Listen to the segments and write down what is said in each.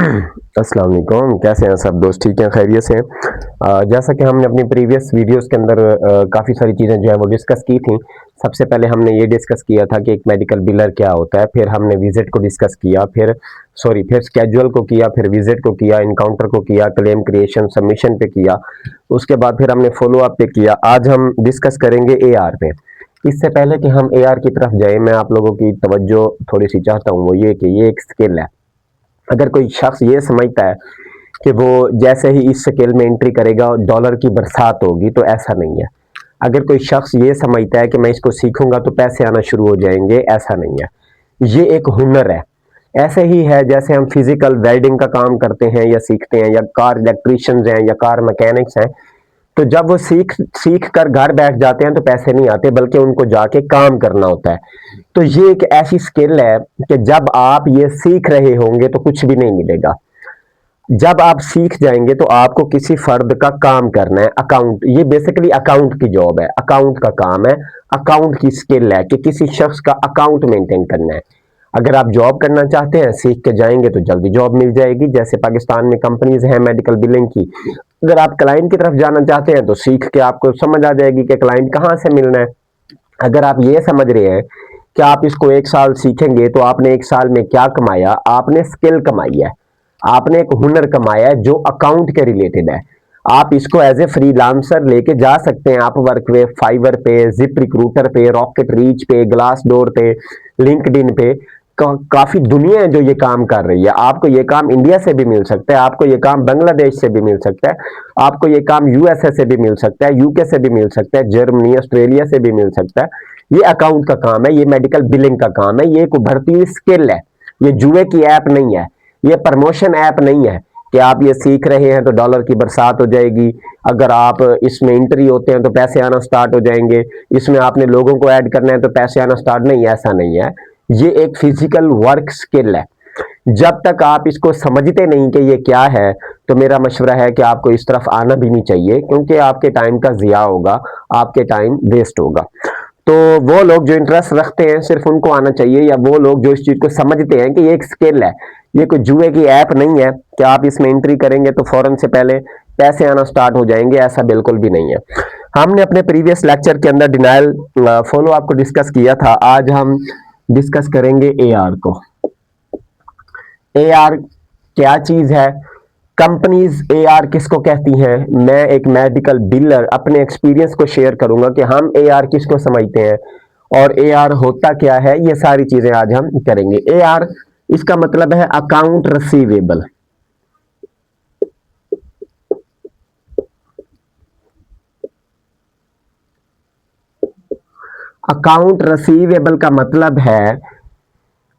अस्सलाम वालेकुम, कैसे हैं सब दोस्त? ठीक हैं, खैरियत से हैं? जैसा कि हमने अपनी प्रीवियस वीडियोस के अंदर काफ़ी सारी चीज़ें जो है वो डिस्कस की थी। सबसे पहले हमने ये डिस्कस किया था कि एक मेडिकल बिलर क्या होता है, फिर हमने विजिट को डिस्कस किया, फिर स्केड्यूल को किया, फिर विजिट को किया, इनकाउंटर को किया, क्लेम क्रिएशन सबमिशन पे किया, उसके बाद फिर हमने फॉलो अप पे किया। आज हम डिस्कस करेंगे AR पे। इससे पहले कि हम AR की तरफ जाए, मैं आप लोगों की तवज्जो थोड़ी सी चाहता हूँ, वो ये कि ये एक स्किल है। अगर कोई शख्स ये समझता है कि वो जैसे ही इस स्केल में एंट्री करेगा डॉलर की बरसात होगी, तो ऐसा नहीं है। अगर कोई शख्स ये समझता है कि मैं इसको सीखूंगा तो पैसे आना शुरू हो जाएंगे, ऐसा नहीं है। ये एक हुनर है। ऐसे ही है जैसे हम फिजिकल वेल्डिंग का काम करते हैं या सीखते हैं, या कार इलेक्ट्रिशियंस हैं या कार मैकेनिक्स हैं, तो जब वो सीख सीख कर घर बैठ जाते हैं तो पैसे नहीं आते, बल्कि उनको जाके काम करना होता है। तो ये एक ऐसी स्किल है कि जब आप ये सीख रहे होंगे तो कुछ भी नहीं मिलेगा। जब आप सीख जाएंगे तो आपको किसी फर्द का काम करना है। अकाउंट, ये बेसिकली अकाउंट की जॉब है, अकाउंट का काम है, अकाउंट की स्किल है कि किसी शख्स का अकाउंट मेंटेन करना है। अगर आप जॉब करना चाहते हैं, सीख के जाएंगे तो जल्दी जॉब मिल जाएगी। जैसे पाकिस्तान में कंपनीज हैं मेडिकल बिलिंग की। अगर आप क्लाइंट की तरफ जाना चाहते हैं तो सीख के आपको समझ आ जाएगी कि क्लाइंट कहाँ से मिलना है। अगर आप ये समझ रहे हैं कि आप इसको 1 साल सीखेंगे तो आपने 1 साल में क्या कमाया, आपने स्किल कमाई है, आपने एक हुनर कमाया है जो अकाउंट के रिलेटेड है। आप इसको एज ए फ्रीलांसर लेके जा सकते हैं। आप वर्क पे, फाइवर पे, जिप रिक्रूटर पे, रॉकेट रीच पे, ग्लास डोर पे, लिंक्डइन पे, काफी दुनिया है जो ये काम कर रही है। आपको ये काम इंडिया से भी मिल सकता है, आपको ये काम बांग्लादेश से भी मिल सकता है, आपको ये काम यूएसए से भी मिल सकता है, यूके से भी मिल सकता है, जर्मनी ऑस्ट्रेलिया से भी मिल सकता है। ये अकाउंट का काम है, ये मेडिकल बिलिंग का काम है, ये एक उभरती हुई स्किल है। ये जुए की ऐप नहीं है, ये प्रमोशन ऐप नहीं है कि आप ये सीख रहे हैं तो डॉलर की बरसात हो जाएगी। अगर आप इसमें एंट्री होते हैं तो पैसे आना स्टार्ट हो जाएंगे, इसमें आपने लोगों को ऐड करना है तो पैसे आना स्टार्ट, नहीं, ऐसा नहीं है। ये एक फिजिकल वर्क स्किल है। जब तक आप इसको समझते नहीं कि ये क्या है, तो मेरा मशवरा है कि आपको इस तरफ आना भी नहीं चाहिए, क्योंकि आपके टाइम का जिया होगा, आपके टाइम वेस्ट होगा। तो वो लोग जो इंटरेस्ट रखते हैं सिर्फ उनको आना चाहिए, या वो लोग जो इस चीज को समझते हैं कि ये एक स्किल है, ये कोई जुए की ऐप नहीं है कि आप इसमें एंट्री करेंगे तो फौरन से पहले पैसे आना स्टार्ट हो जाएंगे, ऐसा बिल्कुल भी नहीं है। हमने अपने प्रीवियस लेक्चर के अंदर डिनायल फॉलो अप को डिस्कस किया था। आज हम डिस्कस करेंगे AR को। AR क्या चीज है, कंपनीज AR किसको कहती हैं, मैं एक मेडिकल बिलर अपने एक्सपीरियंस को शेयर करूंगा कि हम AR किसको समझते हैं और AR होता क्या है। ये सारी चीजें आज हम करेंगे। AR इसका मतलब है अकाउंट रिसीवेबल। अकाउंट रिसीवेबल का मतलब है,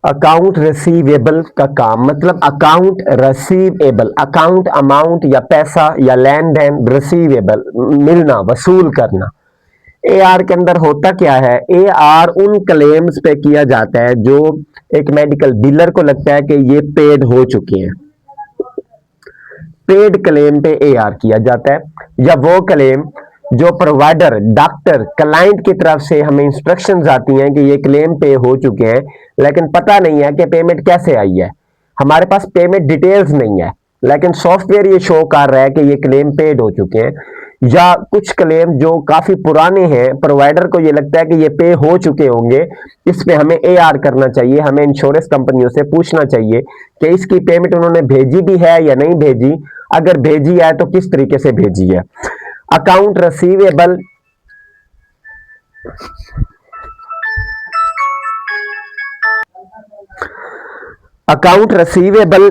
अकाउंट रिसीवेबल का काम मतलब अकाउंट रिसीवेबल, अकाउंट अमाउंट या पैसा या लेन देन, रिसीवेबल मिलना, वसूल करना। AR के अंदर होता क्या है, AR उन क्लेम्स पे किया जाता है जो एक मेडिकल बिलर को लगता है कि ये पेड हो चुके हैं। पेड क्लेम पे AR किया जाता है, या वो क्लेम जो प्रोवाइडर, डॉक्टर, क्लाइंट की तरफ से हमें इंस्ट्रक्शंस आती हैं कि ये क्लेम पे हो चुके हैं, लेकिन पता नहीं है कि पेमेंट कैसे आई है, हमारे पास पेमेंट डिटेल्स नहीं है, लेकिन सॉफ्टवेयर ये शो कर रहा है कि ये क्लेम पेड हो चुके हैं। या कुछ क्लेम जो काफी पुराने हैं, प्रोवाइडर को ये लगता है कि ये पे हो चुके होंगे, इस पे हमें AR करना चाहिए, हमें इंश्योरेंस कंपनियों से पूछना चाहिए कि इसकी पेमेंट उन्होंने भेजी भी है या नहीं भेजी, अगर भेजी है तो किस तरीके से भेजी है। अकाउंट रिसीवेबल अकाउंट रिसीवेबल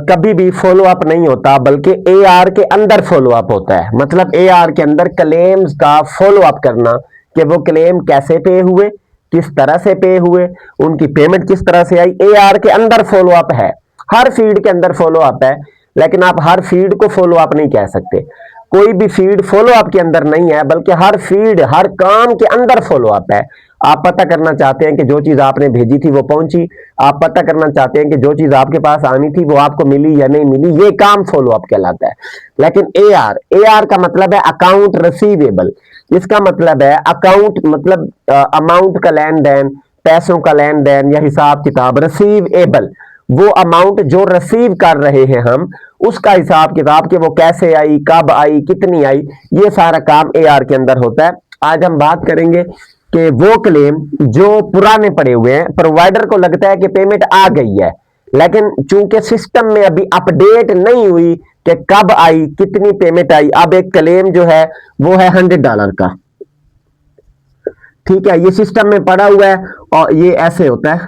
कभी भी फॉलो अप नहीं होता, बल्कि AR के अंदर फॉलो अप होता है। मतलब AR के अंदर क्लेम्स का फॉलो अप करना कि वो क्लेम कैसे पे हुए, किस तरह से पे हुए, उनकी पेमेंट किस तरह से आई, AR के अंदर फॉलो अप है। हर फील्ड के अंदर फॉलो अप है, लेकिन आप हर फील्ड को फॉलो अप नहीं कह सकते। कोई भी फील्ड फॉलो अप के अंदर नहीं है, बल्कि हर फील्ड, हर काम के अंदर फॉलो अप है। आप पता करना चाहते हैं कि जो चीज आपने भेजी थी वो पहुंची, आप पता करना चाहते हैं कि जो चीज आपके पास आनी थी वो आपको मिली या नहीं मिली, ये काम फॉलो अप कहलाता है। लेकिन AR का मतलब है अकाउंट रिसीवेबल। इसका मतलब है अकाउंट मतलब अमाउंट का लेन देन, पैसों का लेन देन या हिसाब किताब, रिसीवेबल वो अमाउंट जो रिसीव कर रहे हैं हम, उसका हिसाब किताब कि वो कैसे आई, कब आई, कितनी आई, ये सारा काम एआर के अंदर होता है। आज हम बात करेंगे कि वो क्लेम जो पुराने पड़े हुए हैं, प्रोवाइडर को लगता है कि पेमेंट आ गई है, लेकिन चूंकि सिस्टम में अभी अपडेट नहीं हुई कि कब आई, कितनी पेमेंट आई। अब एक क्लेम जो है वो है $100 का, ठीक है, ये सिस्टम में पड़ा हुआ है और ये ऐसे होता है,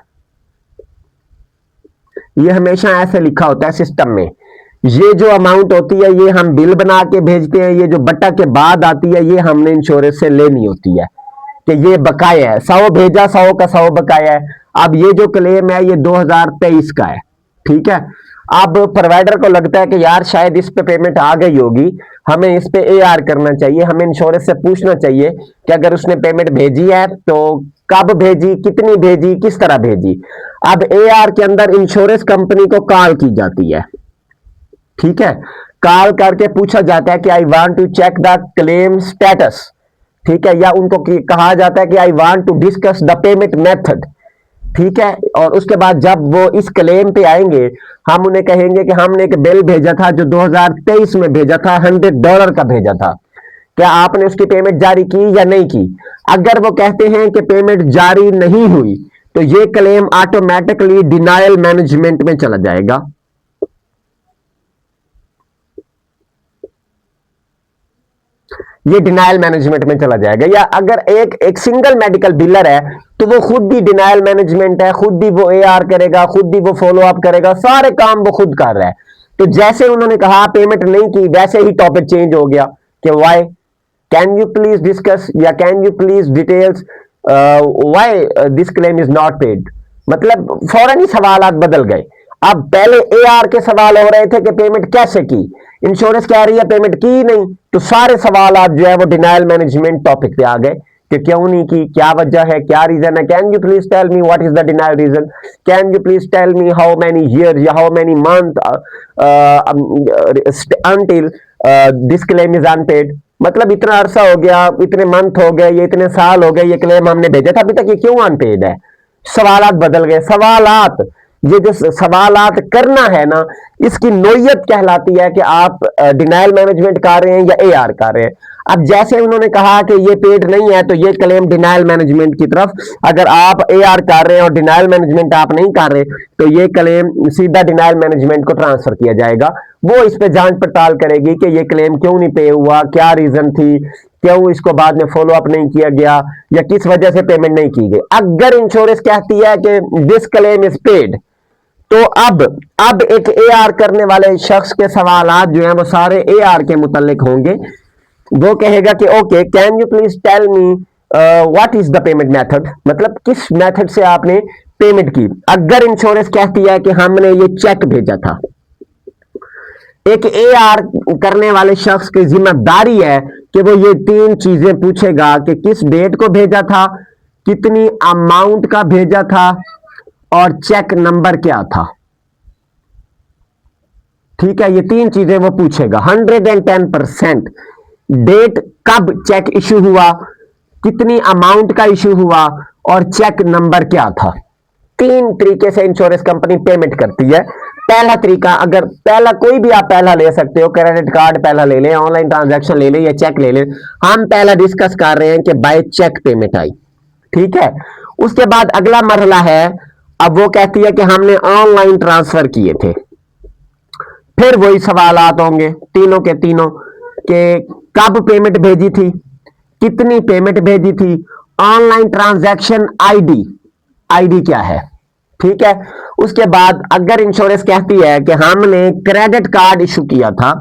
ये हमेशा ऐसे लिखा होता है सिस्टम में। ये जो अमाउंट होती है ये हम बिल बना के भेजते हैं, ये जो बटा के बाद आती है ये हमने इंश्योरेंस से लेनी होती है कि ये बकाया है, 100 भेजा, 100 का 100 बकाया है। अब ये जो क्लेम है ये 2023 का है, ठीक है। अब प्रोवाइडर को लगता है कि यार शायद इस पे पेमेंट आ गई होगी, हमें इस पे एआर करना चाहिए, हमें इंश्योरेंस से पूछना चाहिए कि अगर उसने पेमेंट भेजी है तो कब भेजी, कितनी भेजी, किस तरह भेजी। अब एआर के अंदर इंश्योरेंस कंपनी को कॉल की जाती है, ठीक है, कॉल करके पूछा जाता है कि I want to check the claim status, ठीक है, या उनको कहा जाता है कि I want to discuss the payment method, ठीक है। और उसके बाद जब वो इस क्लेम पे आएंगे, हम उन्हें कहेंगे कि हमने एक बिल भेजा था जो 2023 में भेजा था, $100 का भेजा था, क्या आपने उसकी पेमेंट जारी की या नहीं की। अगर वो कहते हैं कि पेमेंट जारी नहीं हुई तो ये क्लेम ऑटोमेटिकली डिनायल मैनेजमेंट में चला जाएगा। ये डिनायल मैनेजमेंट में चला जाएगा। या अगर एक सिंगल मेडिकल बिलर है तो वो खुद ही डिनायल मैनेजमेंट है, खुद ही वो एआर करेगा, खुद ही वो फॉलो अप करेगा, सारे काम वो खुद कर रहा है। तो जैसे उन्होंने कहा पेमेंट नहीं की, वैसे ही टॉपिक चेंज हो गया कि why, can you please discuss या can you please details why this claim is not paid. मतलब फौरन ही सवाल बदल गए। अब पहले एआर के सवाल हो रहे थे कि पेमेंट कैसे की, इंश्योरेंस कह रही है पेमेंट की नहीं, तो सारे सवाल आज जो है वो डिनायल मैनेजमेंट टॉपिक पे आ गए कि क्यों नहीं की, क्या वजह है, क्या रीजन है। Can you please tell me what is the denial reason, can you please tell me how many years या how many month until this claim is unpaid. मतलब इतना अरसा हो गया, इतने मंथ हो गए, ये इतने साल हो गए, ये क्लेम हमने भेजा था, अभी तक ये क्यों अनपेड है। सवालात बदल गए। सवालात, ये जो सवालात करना है ना, इसकी नोयत कहलाती है कि आप डिनायल मैनेजमेंट कर रहे हैं या एआर कर रहे हैं। अब जैसे उन्होंने कहा कि ये पेड नहीं है तो ये क्लेम डिनायल मैनेजमेंट की तरफ, अगर आप एआर कर रहे हैं और डिनायल मैनेजमेंट आप नहीं कर रहे तो ये क्लेम सीधा डिनायल मैनेजमेंट को ट्रांसफर किया जाएगा। वो इस पे जांच पड़ताल करेगी कि ये क्लेम क्यों नहीं पे हुआ, क्या रीजन थी, क्यों इसको बाद में फॉलो अप नहीं किया गया या किस वजह से पेमेंट नहीं की गई। अगर इंश्योरेंस कहती है कि दिस क्लेम इज पेड, तो अब एक एआर करने वाले शख्स के सवालात जो हैं वो सारे एआर के मुतालिक होंगे। वो कहेगा कि okay, can you please tell me what is the payment method, मतलब किस मेथड से आपने पेमेंट की। अगर इंश्योरेंस कहती है कि हमने ये चेक भेजा था, एक एआर करने वाले शख्स की जिम्मेदारी है कि वो ये 3 चीजें पूछेगा कि किस डेट को भेजा था, कितनी अमाउंट का भेजा था और चेक नंबर क्या था, ठीक है। ये 3 चीजें वो पूछेगा 110%। डेट, कब चेक इशू हुआ, कितनी अमाउंट का इशू हुआ और चेक नंबर क्या था। 3 तरीके से इंश्योरेंस कंपनी पेमेंट करती है। पहला तरीका, अगर पहला कोई भी आप पहला ले सकते हो, क्रेडिट कार्ड पहला ले लें, ऑनलाइन ट्रांजैक्शन ले लें या चेक ले लें। हम पहला डिस्कस कर रहे हैं कि बाय चेक पेमेंट आई, ठीक है। उसके बाद अगला मरहला है, अब वो कहती है कि हमने ऑनलाइन ट्रांसफर किए थे। फिर वही सवालात होंगे तीनों के तीनों कि कब पेमेंट भेजी थी, कितनी पेमेंट भेजी थी, ऑनलाइन ट्रांजैक्शन आईडी, आईडी क्या है, ठीक है। उसके बाद अगर इंश्योरेंस कहती है कि हमने क्रेडिट कार्ड इशू किया था,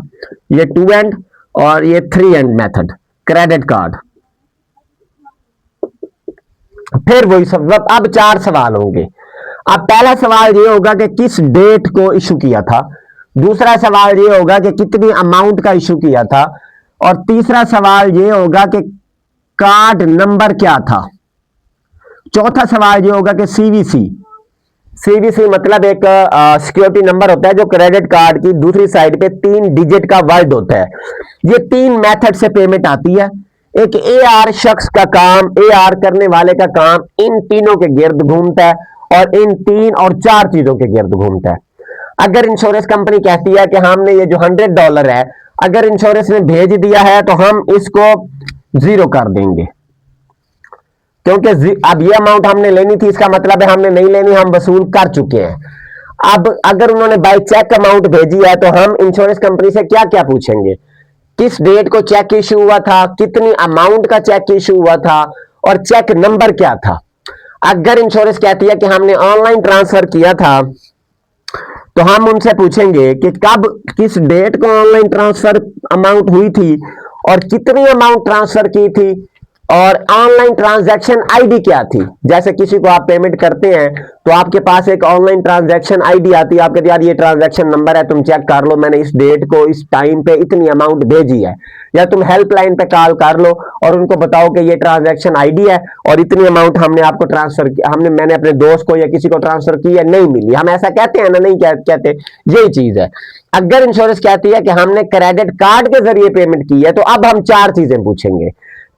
ये 2 एंड और ये 3 एंड मेथड क्रेडिट कार्ड, फिर वही सब। अब 4 सवाल होंगे। अब पहला सवाल ये होगा कि किस डेट को इशू किया था, दूसरा सवाल ये होगा कि कितनी अमाउंट का इशू किया था और तीसरा सवाल ये होगा कि कार्ड नंबर क्या था। चौथा सवाल ये होगा कि सीवीसी, सीवीसी मतलब एक सिक्योरिटी नंबर होता है जो क्रेडिट कार्ड की दूसरी साइड पे 3 डिजिट का वर्ड होता है। ये 3 मेथड से पेमेंट आती है। एक एआर शख्स का काम, एआर करने वाले का काम इन तीनों के गिर्द घूमता है और इन 3 और 4 चीजों के गिर्द घूमता है। अगर इंश्योरेंस कंपनी कहती है कि हमने ये जो $100 है, अगर इंश्योरेंस ने भेज दिया है तो हम इसको जीरो कर देंगे, क्योंकि अब ये अमाउंट हमने लेनी थी, इसका मतलब है हमने नहीं लेनी, हम वसूल कर चुके हैं। अब अगर उन्होंने बाय चेक अमाउंट भेजी है तो हम इंश्योरेंस कंपनी से क्या क्या पूछेंगे, किस डेट को चेक इशू हुआ था, कितनी अमाउंट का चेक इशू हुआ था, और चेक नंबर क्या था। अगर इंश्योरेंस कहती है कि हमने ऑनलाइन ट्रांसफर किया था तो हम उनसे पूछेंगे कि कब, किस डेट को ऑनलाइन ट्रांसफर अमाउंट हुई थी और कितनी अमाउंट ट्रांसफर की थी, और ऑनलाइन ट्रांजैक्शन आईडी क्या थी। जैसे किसी को आप पेमेंट करते हैं तो आपके पास एक ऑनलाइन ट्रांजैक्शन आईडी आती है, आप कहते हैं यार ये ट्रांजैक्शन नंबर है, तुम चेक कर लो, मैंने इस डेट को इस टाइम पे इतनी अमाउंट भेजी है। या तुम हेल्पलाइन पे कॉल कर लो और उनको बताओ कि ये ट्रांजैक्शन आईडी है और इतनी अमाउंट हमने आपको ट्रांसफर की, मैंने अपने दोस्त को या किसी को ट्रांसफर की है, नहीं मिली। हम ऐसा कहते हैं ना, नहीं कहते, यही चीज है। अगर इंश्योरेंस कहती है कि हमने क्रेडिट कार्ड के जरिए पेमेंट की है तो अब हम 4 चीजें पूछेंगे।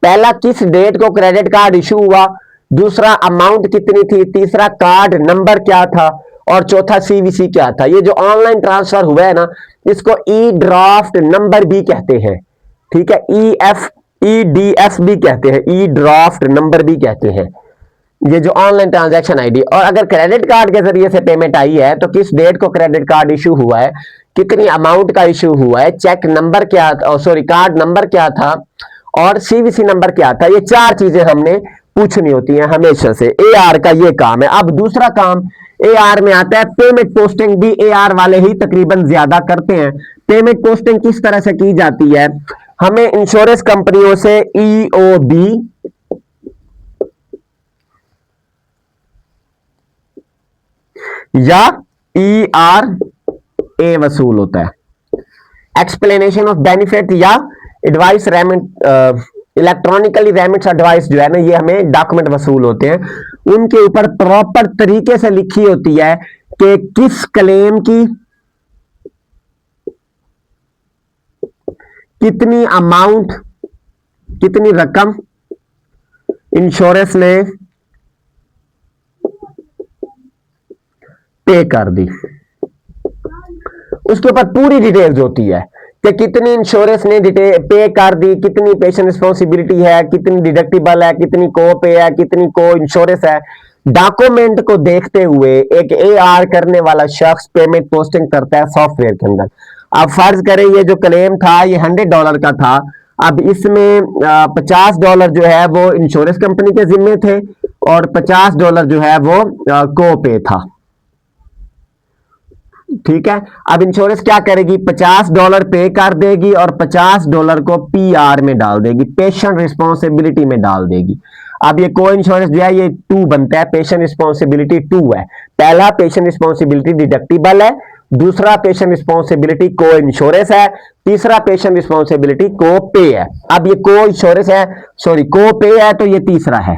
पहला, किस डेट को क्रेडिट कार्ड इशू हुआ, दूसरा अमाउंट कितनी थी, तीसरा कार्ड नंबर क्या था, और चौथा सीवीसी क्या था। ये जो ऑनलाइन ट्रांसफर हुआ है ना, इसको ई ड्राफ्ट नंबर भी कहते हैं, ठीक है, EDF भी कहते हैं, ई ड्राफ्ट नंबर भी कहते हैं, ये जो ऑनलाइन ट्रांजैक्शन आईडी। और अगर क्रेडिट कार्ड के जरिए से पेमेंट आई है तो किस डेट को क्रेडिट कार्ड इशू हुआ है, कितनी अमाउंट का इशू हुआ है, चेक नंबर क्या था, सॉरी कार्ड नंबर क्या था, और सीवीसी नंबर क्या था। ये 4 चीजें हमने पूछनी होती हैं हमेशा से। AR का ये काम है। अब दूसरा काम AR में आता है पेमेंट पोस्टिंग, भी AR वाले ही तकरीबन ज्यादा करते हैं। पेमेंट पोस्टिंग किस तरह से की जाती है, हमें इंश्योरेंस कंपनियों से EOB या ERA वसूल होता है, एक्सप्लेनेशन ऑफ बेनिफिट या advice remit, electronically remits advice जो है ना, ये हमें डॉक्यूमेंट वसूल होते हैं। उनके ऊपर प्रॉपर तरीके से लिखी होती है कि किस क्लेम की कितनी अमाउंट, कितनी रकम इंश्योरेंस ने पे कर दी, उसके ऊपर पूरी डिटेल्स होती है कि कितनी इंश्योरेंस ने पे कर दी, कितनी पेशेंट रिस्पॉन्सिबिलिटी है, कितनी डिडक्टिबल है, कितनी को पे है, कितनी को इंश्योरेंस है। डॉक्यूमेंट को देखते हुए एक AR करने वाला शख्स पेमेंट पोस्टिंग करता है सॉफ्टवेयर के अंदर। अब फर्ज करें ये जो क्लेम था ये $100 का था, अब इसमें $50 जो है वो इंश्योरेंस कंपनी के जिम्मे थे और $50 जो है वो को पे था, ठीक है। अब इंश्योरेंस क्या करेगी, $50 पे कर देगी और $50 को PR में डाल देगी, पेशेंट रिस्पॉन्सिबिलिटी में डाल देगी। अब ये को इंश्योरेंस जो है ये 2 बनता है, पेशेंट रिस्पॉन्सिबिलिटी 2 है। पहला पेशेंट रिस्पॉन्सिबिलिटी डिडक्टिबल है, दूसरा पेशेंट रिस्पॉन्सिबिलिटी को इंश्योरेंस है, तीसरा पेशेंट रिस्पॉन्सिबिलिटी को पे है। अब ये को इंश्योरेंस है, सॉरी को पे है, तो ये तीसरा है,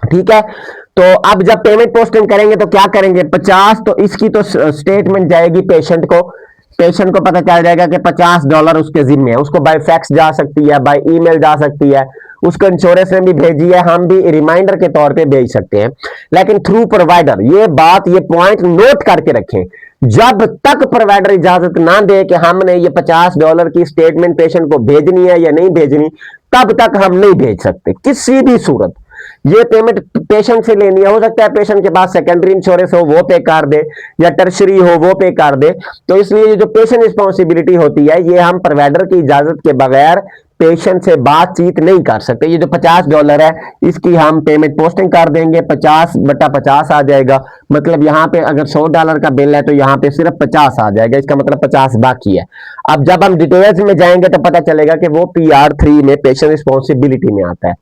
ठीक है। तो अब जब पेमेंट पोस्टिंग करेंगे तो क्या करेंगे, 50, तो इसकी तो स्टेटमेंट जाएगी पेशेंट को पता चल जाएगा कि $50 उसके जिम्मे है। उसको बाय फैक्स जा सकती है, बाय ईमेल जा सकती है, उसको इंश्योरेंस ने भी भेजी है, हम भी रिमाइंडर के तौर पे भेज सकते हैं। लेकिन थ्रू प्रोवाइडर, ये बात, ये पॉइंट नोट करके रखें, जब तक प्रोवाइडर इजाजत ना दे कि हमने ये $50 की स्टेटमेंट पेशेंट को भेजनी है या नहीं भेजनी, तब तक हम नहीं भेज सकते किसी भी सूरत। ये पेमेंट पेशेंट से लेनी है, हो सकता है पेशेंट के पास सेकेंडरी इंश्योरेंस हो वो पे कर दे या टर्शरी हो वो पे कर दे, तो इसलिए ये जो पेशेंट रिस्पॉन्सिबिलिटी होती है ये हम प्रोवाइडर की इजाजत के बगैर पेशेंट से बातचीत नहीं कर सकते। ये जो $50 है इसकी हम पेमेंट पोस्टिंग कर देंगे, 50/50 आ जाएगा, मतलब यहाँ पे अगर $100 का बिल है तो यहाँ पे सिर्फ 50 आ जाएगा, इसका मतलब 50 बाकी है। अब जब हम डिटेल्स में जाएंगे तो पता चलेगा कि वो PR3 में पेशेंट रिस्पॉन्सिबिलिटी में आता है।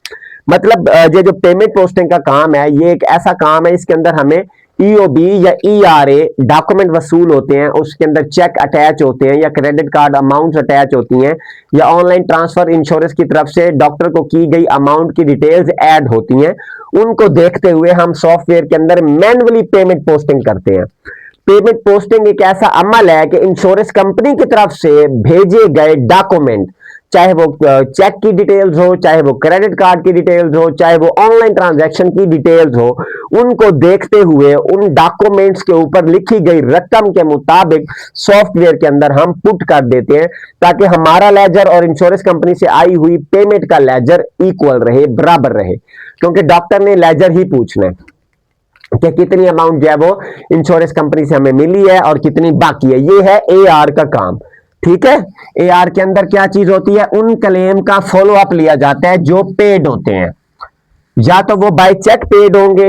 मतलब ये जो पेमेंट पोस्टिंग का काम है ये एक ऐसा काम है, इसके अंदर हमें EOB या ERA डॉक्यूमेंट वसूल होते हैं, उसके अंदर चेक अटैच होते हैं या क्रेडिट कार्ड अमाउंट्स अटैच होती हैं, या ऑनलाइन ट्रांसफर इंश्योरेंस की तरफ से डॉक्टर को की गई अमाउंट की डिटेल्स ऐड होती हैं। उनको देखते हुए हम सॉफ्टवेयर के अंदर मैन्युअली पेमेंट पोस्टिंग करते हैं। पेमेंट पोस्टिंग एक ऐसा अमल है कि इंश्योरेंस कंपनी की तरफ से भेजे गए डॉक्यूमेंट, चाहे वो चेक की डिटेल्स हो, चाहे वो क्रेडिट कार्ड की डिटेल्स हो, चाहे वो ऑनलाइन ट्रांजैक्शन की डिटेल्स हो, उनको देखते हुए उन डॉक्यूमेंट्स के ऊपर लिखी गई रकम के मुताबिक सॉफ्टवेयर के अंदर हम पुट कर देते हैं, ताकि हमारा लेजर और इंश्योरेंस कंपनी से आई हुई पेमेंट का लेजर इक्वल रहे, बराबर रहे। क्योंकि डॉक्टर ने लेजर ही पूछना है कि कितनी अमाउंट जो है वो इंश्योरेंस कंपनी से हमें मिली है और कितनी बाकी है। ये है एआर का काम, ठीक है। एआर के अंदर क्या चीज होती है, उन क्लेम का फॉलो अप लिया जाता है जो पेड होते हैं, या तो वो बाय चेक पेड होंगे,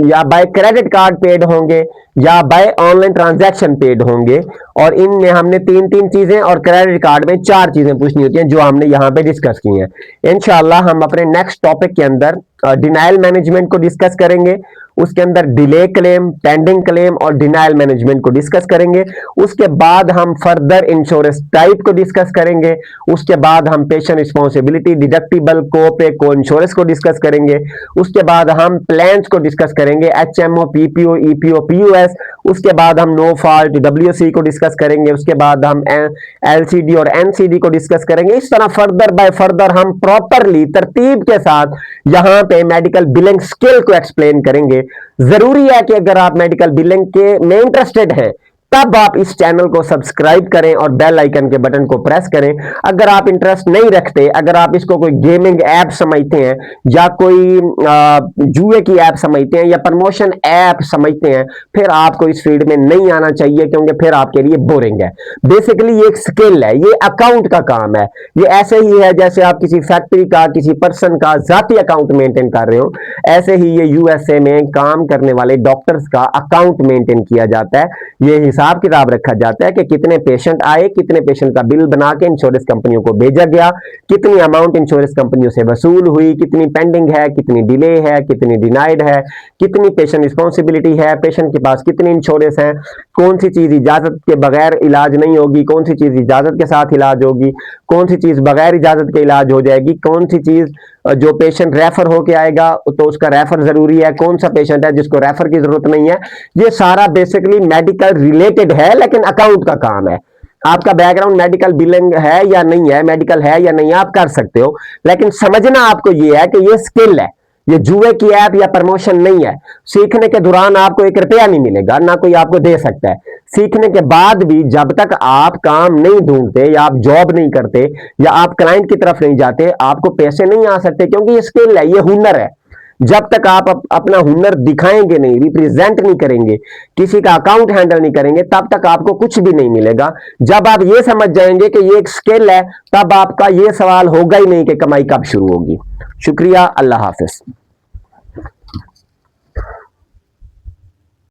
या बाय क्रेडिट कार्ड पेड होंगे, या बाय ऑनलाइन ट्रांजैक्शन पेड होंगे। और इनमें हमने तीन तीन चीजें और क्रेडिट कार्ड में चार चीजें पूछनी होती हैं जो हमने यहां पे डिस्कस की हैं। इंशाल्लाह हम अपने नेक्स्ट टॉपिक के अंदर डिनायल मैनेजमेंट को डिस्कस करेंगे, उसके अंदर डिले क्लेम, पेंडिंग क्लेम और डिनायल मैनेजमेंट को डिस्कस करेंगे। उसके बाद हम फर्दर इंश्योरेंस टाइप को डिस्कस करेंगे। उसके बाद हम पेशेंट रिस्पॉन्सिबिलिटी, डिडक्टिबल, को-पे, को इंश्योरेंस को डिस्कस करेंगे। उसके बाद हम प्लान्स को डिस्कस करेंगे, एचएमओ, पीपीओ, ईपीओ, पीयूएस। उसके बाद हम नो फॉल्ट, डब्ल्यूसी को डिस्कस करेंगे। उसके बाद हम एलसीडी और एनसीडी को डिस्कस करेंगे। इस तरह फर्दर बाय फर्दर हम प्रॉपरली तरतीब के साथ यहां पे मेडिकल बिलिंग स्किल को एक्सप्लेन करेंगे। जरूरी है कि अगर आप मेडिकल बिलिंग के में इंटरेस्टेड हैं तब आप इस चैनल को सब्सक्राइब करें और बेल आइकन के बटन को प्रेस करें। अगर आप इंटरेस्ट नहीं रखते, अगर आप इसको कोई गेमिंग ऐप समझते हैं या कोई जुए की ऐप समझते हैं या प्रमोशन ऐप समझते हैं, फिर आपको इस फील्ड में नहीं आना चाहिए, क्योंकि फिर आपके लिए बोरिंग है। बेसिकली ये एक स्किल है, ये अकाउंट का काम है। ये ऐसे ही है जैसे आप किसी फैक्ट्री का, किसी पर्सन का जाती अकाउंट मेंटेन कर रहे हो, ऐसे ही ये यूएसए में काम करने वाले डॉक्टर्स का अकाउंट मेंटेन किया जाता है। ये हिसाब किताब रखा जाता है कि कितने पेशेंट आए, कितने पेशेंट का बिल बना के इंश्योरेंस कंपनियों को भेजा गया, कितनी अमाउंट इंश्योरेंस कंपनियों से वसूल हुई, कितनी पेंडिंग है, कितनी डिले है, कितनी डिनाइड है, कितनी पेशेंट रिस्पॉन्सिबिलिटी है, पेशेंट के पास कितनी इंश्योरेंस है, कौन सी चीज इजाजत के बगैर इलाज नहीं होगी, कौन सी चीज इजाजत के साथ इलाज होगी, कौन सी चीज बगैर इजाजत के इलाज हो जाएगी, कौन सी चीज जो पेशेंट रेफर होके आएगा तो उसका रेफर जरूरी है, कौन सा पेशेंट है जिसको रेफर की जरूरत नहीं है। ये सारा बेसिकली मेडिकल रिलेटेड है, लेकिन अकाउंट का काम है। आपका बैकग्राउंड मेडिकल बिलिंग है या नहीं है, मेडिकल है या नहीं है, आप कर सकते हो, लेकिन समझना आपको ये है कि ये स्किल है, ये जुए की ऐप या प्रमोशन नहीं है। सीखने के दौरान आपको 1 रुपया नहीं मिलेगा, ना कोई आपको दे सकता है। सीखने के बाद भी जब तक आप काम नहीं ढूंढते या आप जॉब नहीं करते या आप क्लाइंट की तरफ नहीं जाते, आपको पैसे नहीं आ सकते, क्योंकि ये स्किल है, ये हुनर है। जब तक आप अपना हुनर दिखाएंगे नहीं, रिप्रेजेंट नहीं करेंगे, किसी का अकाउंट हैंडल नहीं करेंगे, तब तक आपको कुछ भी नहीं मिलेगा। जब आप ये समझ जाएंगे कि ये एक स्किल है, तब आपका ये सवाल होगा ही नहीं कि कमाई कब शुरू होगी। शुक्रिया, अल्लाह हाफिज।